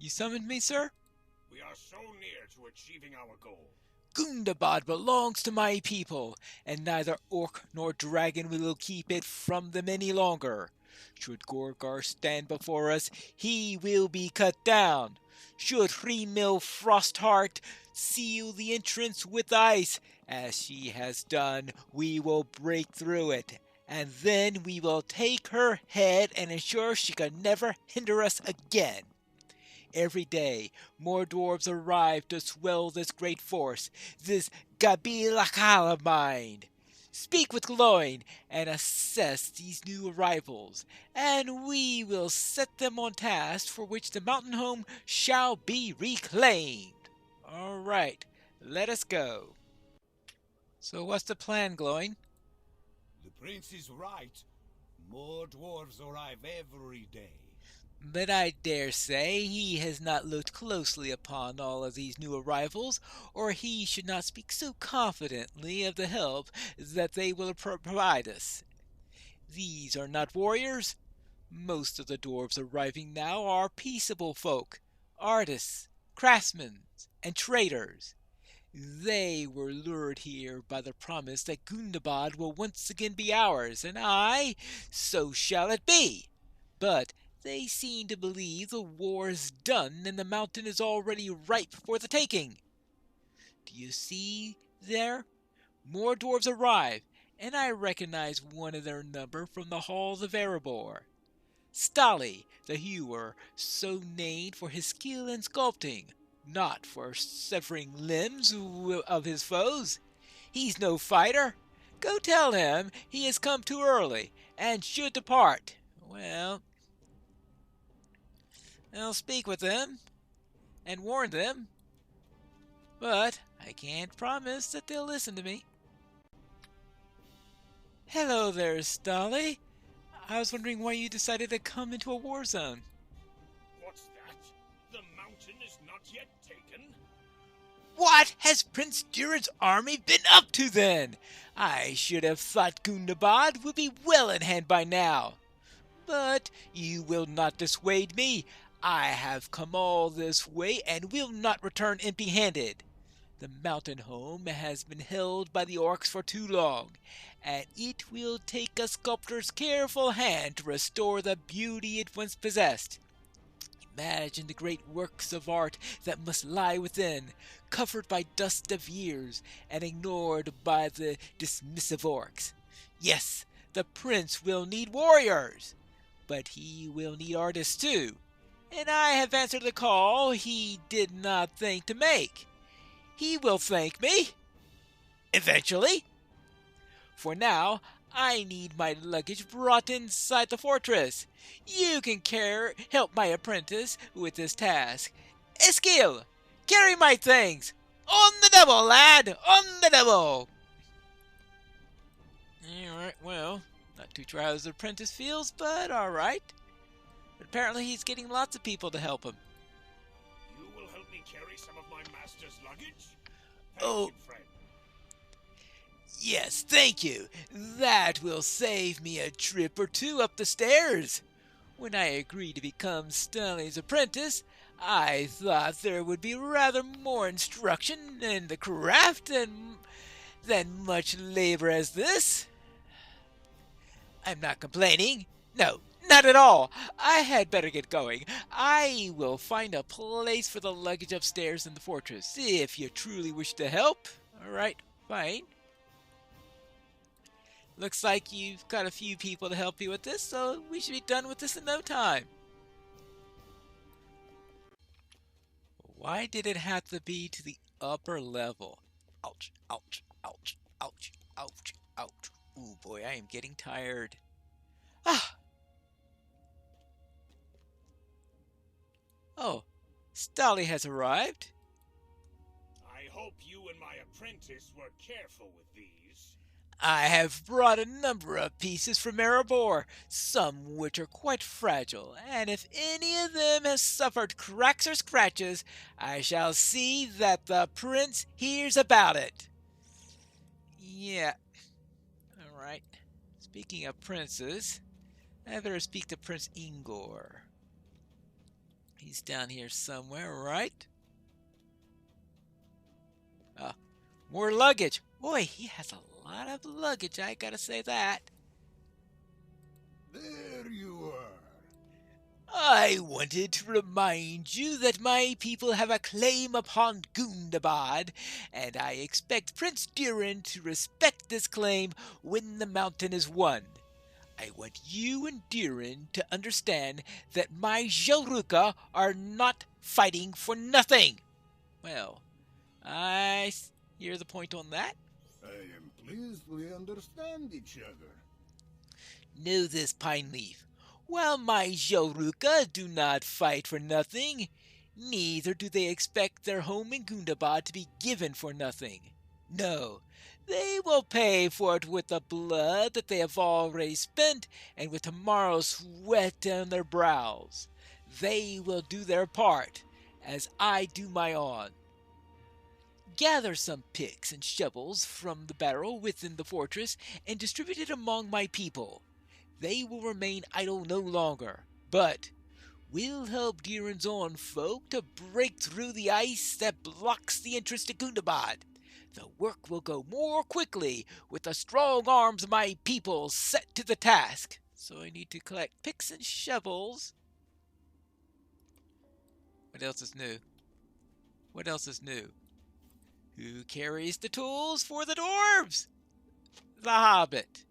You summoned me, sir? We are so near to achieving our goal. Gundabad belongs to my people, and neither orc nor dragon will keep it from them any longer. Should Gorgar stand before us, he will be cut down. Should Hrimil Frostheart seal the entrance with ice, as she has done, we will break through it, and then we will take her head and ensure she can never hinder us again. Every day, more dwarves arrive to swell this great force, this Gabilakal of mine. Speak with Gloin and assess these new arrivals, and we will set them on task for which the mountain home shall be reclaimed. All right, let us go. So what's the plan, Gloin? The prince is right. More dwarves arrive every day. But I dare say he has not looked closely upon all of these new arrivals, or he should not speak so confidently of the help that they will provide us. These are not warriors. Most of the dwarves arriving now are peaceable folk, artists, craftsmen, and traders. They were lured here by the promise that Gundabad will once again be ours, and so shall it be. But they seem to believe the war is done and the mountain is already ripe for the taking. Do you see there? More dwarves arrive, and I recognize one of their number from the halls of Erebor. Stali, the hewer, so named for his skill in sculpting, not for severing limbs of his foes. He's no fighter. Go tell him he has come too early and should depart. Well, I'll speak with them and warn them, but I can't promise that they'll listen to me. Hello there, Stali. I was wondering why you decided to come into a war zone. What's that? The mountain is not yet taken? What has Prince Durin's army been up to then? I should have thought Gundabad would be well in hand by now. But you will not dissuade me. I have come all this way and will not return empty-handed. The mountain home has been held by the orcs for too long, and it will take a sculptor's careful hand to restore the beauty it once possessed. Imagine the great works of art that must lie within, covered by dust of years and ignored by the dismissive orcs. Yes, the prince will need warriors, but he will need artists too, and I have answered the call he did not think to make. He will thank me, eventually. For now, I need my luggage brought inside the fortress. You can help my apprentice with this task. Eskil, carry my things. On the double, lad, on the double. Alright, well, not too sure how his apprentice feels, but alright. But apparently he's getting lots of people to help him. You will help me carry some of my master's luggage? Oh. Thank you, friend. Yes, thank you. That will save me a trip or two up the stairs. When I agreed to become Stanley's apprentice, I thought there would be rather more instruction in the craft than much labor as this. I'm not complaining. No, not at all. I had better get going. I will find a place for the luggage upstairs in the fortress, if you truly wish to help. All right, fine. Looks like you've got a few people to help you with this, so we should be done with this in no time. Why did it have to be to the upper level? Ouch, ouch, ouch, ouch, ouch, ouch. Ooh boy, I am getting tired. Ah! Oh, Stali has arrived. I hope you and my apprentice were careful with these. I have brought a number of pieces from Erebor, some which are quite fragile, and if any of them has suffered cracks or scratches, I shall see that the prince hears about it. Yeah. Alright. Speaking of princes, I better speak to Prince Ingor. He's down here somewhere, right? More luggage. Boy, he has a lot of luggage, I gotta say that. There you are. I wanted to remind you that my people have a claim upon Gundabad, and I expect Prince Durin to respect this claim when the mountain is won. I want you and Durin to understand that my Jaruka are not fighting for nothing. Well, I hear the point on that. I am pleased we understand each other. Know this, Pine Leaf. While my Jaruka do not fight for nothing, neither do they expect their home in Gundabad to be given for nothing. No, they will pay for it with the blood that they have already spent and with tomorrow's sweat on their brows. They will do their part, as I do my own. Gather some picks and shovels from the barrel within the fortress and distribute it among my people. They will remain idle no longer, but will help Durin's own folk to break through the ice that blocks the entrance to Gundabad. The work will go more quickly with the strong arms of my people set to the task. So I need to collect picks and shovels. What else is new? What else is new? Who carries the tools for the dwarves? The Hobbit.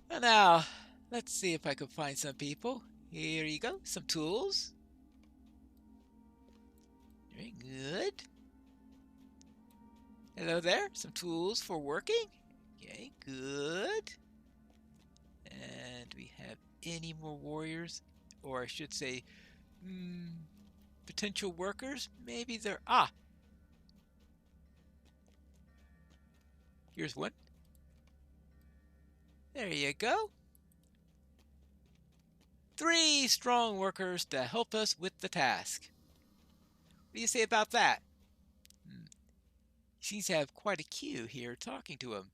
Well, now, let's see if I can find some people. Here you go, some tools. Very good. Hello there, some tools for working. Okay, good. And do we have any more warriors? Or I should say, potential workers? Maybe there... Here's one. There you go. 3 strong workers to help us with the task. What do you say about that? He seems to have quite a queue here talking to him.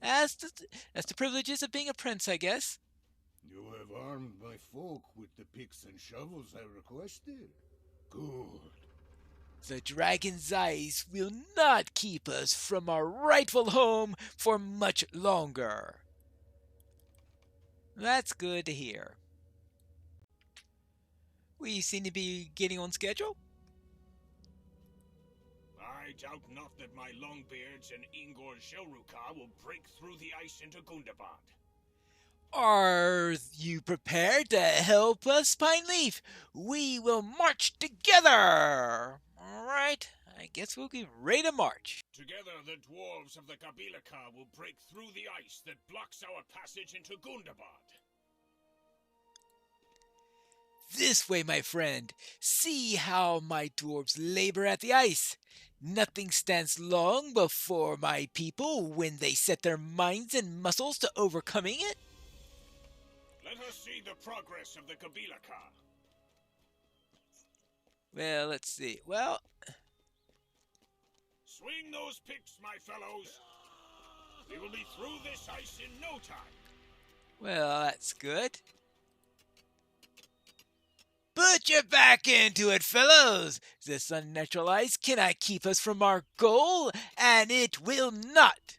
That's the privileges of being a prince, I guess. You have armed my folk with the picks and shovels I requested. Good. The dragon's eyes will not keep us from our rightful home for much longer. That's good to hear. We seem to be getting on schedule. I doubt not that my Longbeards and Ingor Jaruka will break through the ice into Gundabad. Are you prepared to help us, Pine Leaf? We will march together. All right, I guess we'll be ready to march. Together, the dwarves of the Kabilaka will break through the ice that blocks our passage into Gundabad. This way, my friend. See how my dwarves labor at the ice. Nothing stands long before my people when they set their minds and muscles to overcoming it. Let us see the progress of the Kabilaka. Well, let's see. Well, swing those picks, my fellows. We will be through this ice in no time. Well, that's good. Put your back into it, fellows. This unnatural ice cannot keep us from our goal, and it will not.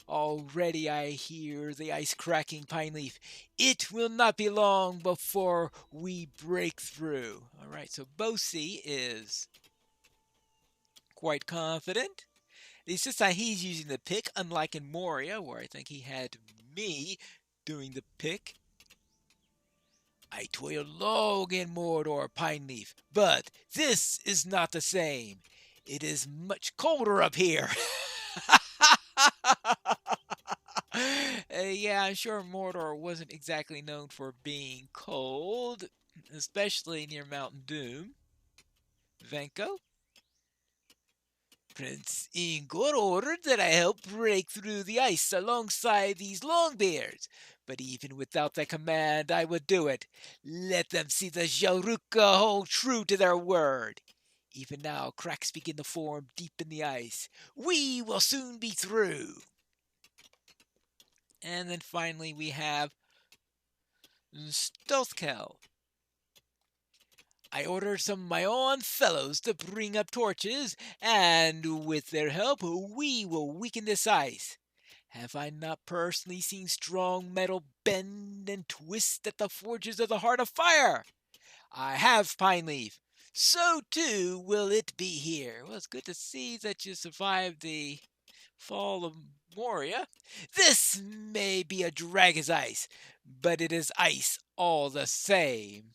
Already I hear the ice cracking, Pine Leaf. It will not be long before we break through. All right, so Bosi is quite confident. It's just that he's using the pick, unlike in Moria, where I think he had me doing the pick. I toil long in Mordor, Pine Leaf, but this is not the same. It is much colder up here. Yeah, I'm sure Mordor wasn't exactly known for being cold, especially near Mount Doom. Venko? Prince Ingor ordered that I help break through the ice alongside these Longbeards, but even without that command, I would do it. Let them see the Jaruka hold true to their word. Even now, cracks begin to form deep in the ice. We will soon be through. And then finally we have Stealthkel. I ordered some of my own fellows to bring up torches, and with their help, we will weaken this ice. Have I not personally seen strong metal bend and twist at the forges of the heart of fire? I have, Pine Leaf. So too will it be here. Well, it's good to see that you survived the fall of Moria. This may be a dragon's ice, but it is ice all the same.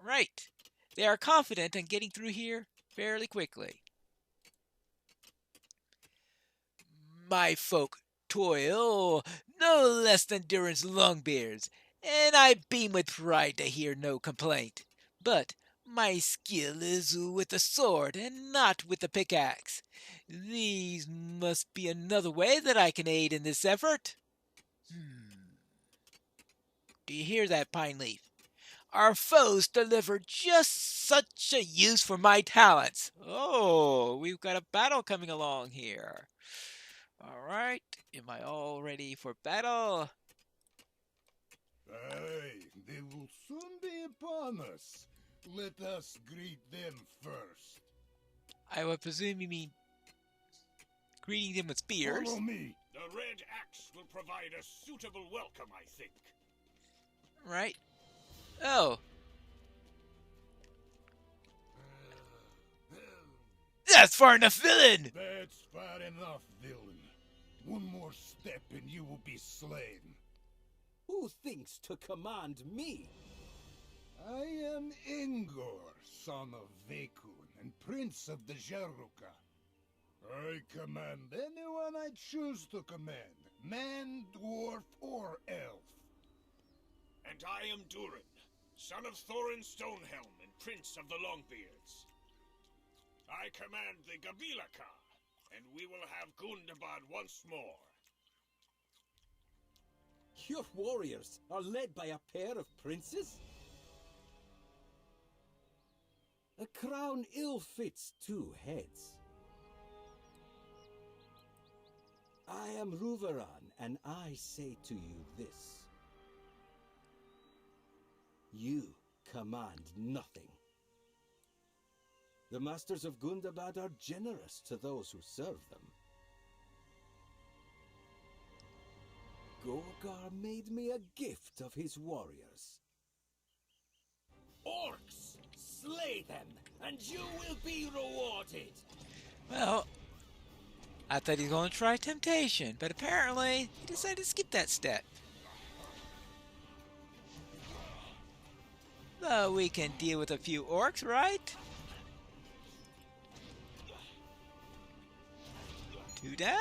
Right. They are confident in getting through here fairly quickly. My folk toil no less than Durin's Longbeards, and I beam with pride to hear no complaint. But my skill is with the sword and not with the pickaxe. These must be another way that I can aid in this effort. Do you hear that, Pine Leaf? Our foes deliver just such a use for my talents. Oh, we've got a battle coming along here. All right, am I all ready for battle? Aye, they will soon be upon us. Let us greet them first. I would presume you mean greeting them with spears. Follow me. The red axe will provide a suitable welcome, I think. Right? Oh. That's far enough, villain! That's far enough, villain. One more step and you will be slain. Who thinks to command me? I am Ingor, son of Vekun and prince of the Jeruka. I command anyone I choose to command, man, dwarf, or elf. And I am Durin, son of Thorin Stonehelm and prince of the Longbeards. I command the Gabilaka, and we will have Gundabad once more. Your warriors are led by a pair of princes? A crown ill fits two heads. I am Ruveran, and I say to you this. You command nothing. The masters of Gundabad are generous to those who serve them. Gorgar made me a gift of his warriors. Orcs! Slay them, and you will be rewarded! Well, I thought he was going to try temptation, but apparently he decided to skip that step. Though we can deal with a few orcs, right? 2 down?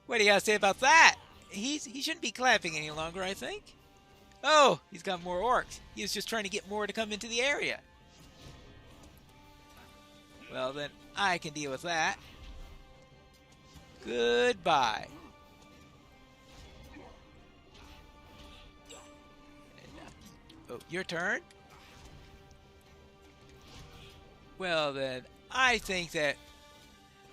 What do you gotta say about that? He shouldn't be clapping any longer, I think. Oh, he's got more orcs. He was just trying to get more to come into the area. Well, then I can deal with that. Goodbye. Oh, your turn? Well, then I think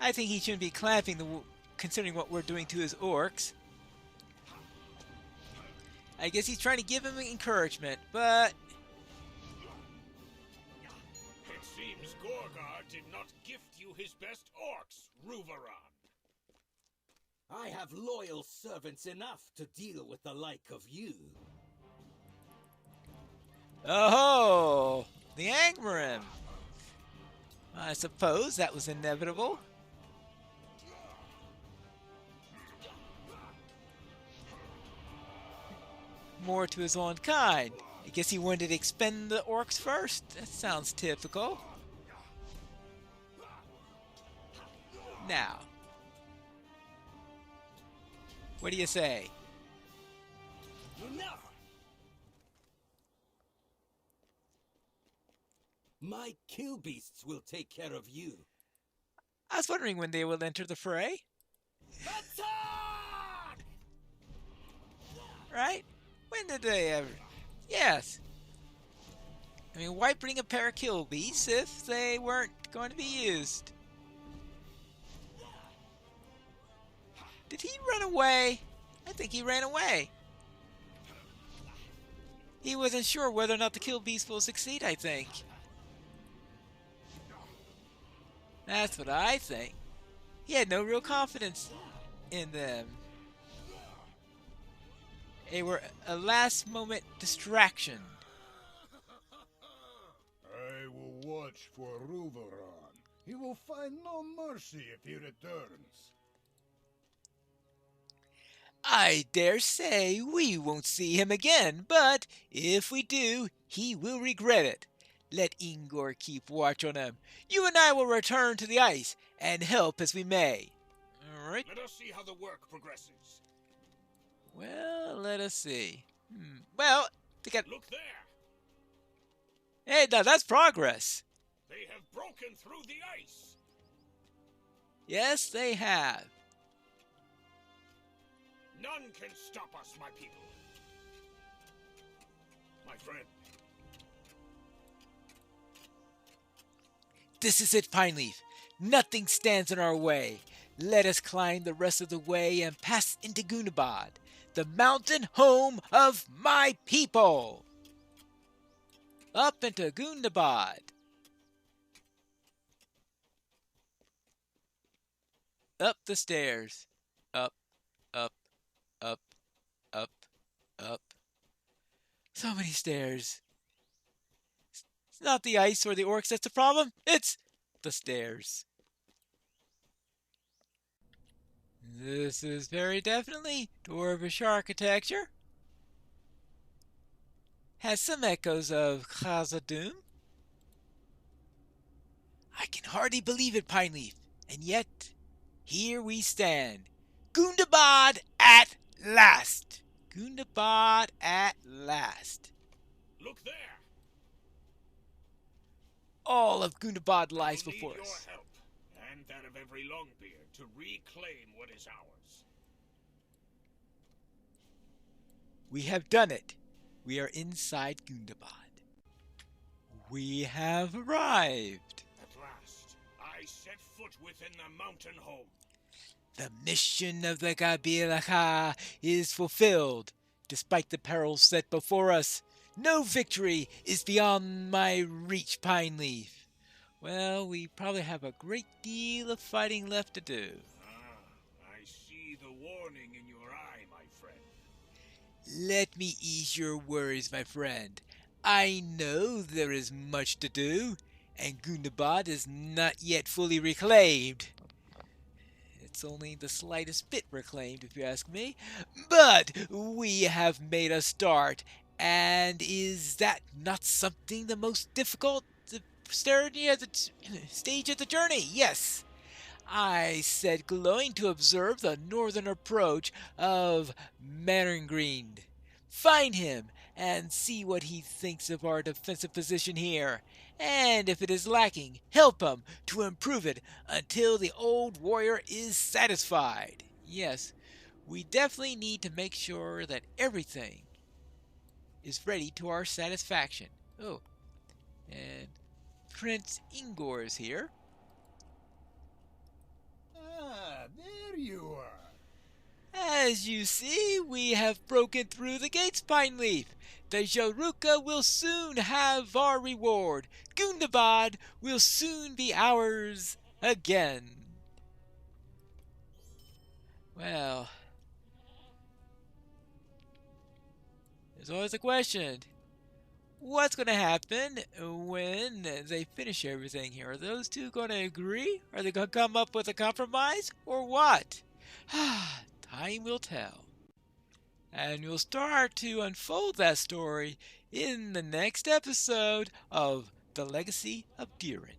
he shouldn't be clapping considering what we're doing to his orcs. I guess he's trying to give him encouragement, but It seems Gorgar did not gift you his best orcs, Ruveran. I have loyal servants enough to deal with the like of you. oh, the Angmarim. I suppose that was inevitable. More to his own kind. I guess he wanted to expend the orcs first. That sounds typical. Now, what do you say? Enough! My kill beasts will take care of you. I was wondering when they will enter the fray. Attack! Right? When did they ever? Yes. I mean, why bring a pair of kill beasts if they weren't going to be used? Did he run away? I think he ran away. He wasn't sure whether or not the kill beast will succeed, I think. That's what I think. He had no real confidence in them. They were a last moment distraction. I will watch for Ruveron. He will find no mercy if he returns. I dare say we won't see him again, but if we do, he will regret it. Let Ingor keep watch on him. You and I will return to the ice and help as we may. All right. Let us see how the work progresses. Well, let us see. Well, they got. Look there! Hey, now that's progress. They have broken through the ice! Yes, they have. None can stop us, my people. My friend. This is it, Pineleaf. Nothing stands in our way. Let us climb the rest of the way and pass into Gundabad, the mountain home of my people. Up into Gundabad. Up the stairs. Up, up, up, up, up. So many stairs. It's not the ice or the orcs that's the problem. It's the stairs. This is very definitely dwarvish architecture. Has some echoes of Khazad-dûm. I can hardly believe it, Pineleaf, and yet here we stand. Gundabad at last. Gundabad at last. Look there! All of Gundabad lies We'll before need us. your help, and that of every Longbeard, to reclaim what is ours. We have done it. We are inside Gundabad. We have arrived. At last, I set foot within the mountain home. The mission of the Gabilaka is fulfilled. Despite the perils set before us, no victory is beyond my reach, Pineleaf. Well, we probably have a great deal of fighting left to do. I see the warning in your eye, my friend. Let me ease your worries, my friend. I know there is much to do, and Gundabad is not yet fully reclaimed. It's only the slightest bit reclaimed, if you ask me. But we have made a start, and is that not something the most difficult stage of the journey? Yes. I set glowing to observe the northern approach of Marengrind. Find him and see what he thinks of our defensive position here. And if it is lacking, help him to improve it until the old warrior is satisfied. Yes, we definitely need to make sure that everything is ready to our satisfaction. Oh, and Prince Ingor is here. Ah, there you are. As you see, we have broken through the gates, Pineleaf. The Jaruka will soon have our reward. Gundabad will soon be ours again. Well, there's always a question. What's going to happen when they finish everything here? Are those two going to agree? Are they going to come up with a compromise? Or what? Time will tell. And we'll start to unfold that story in the next episode of The Legacy of Durin.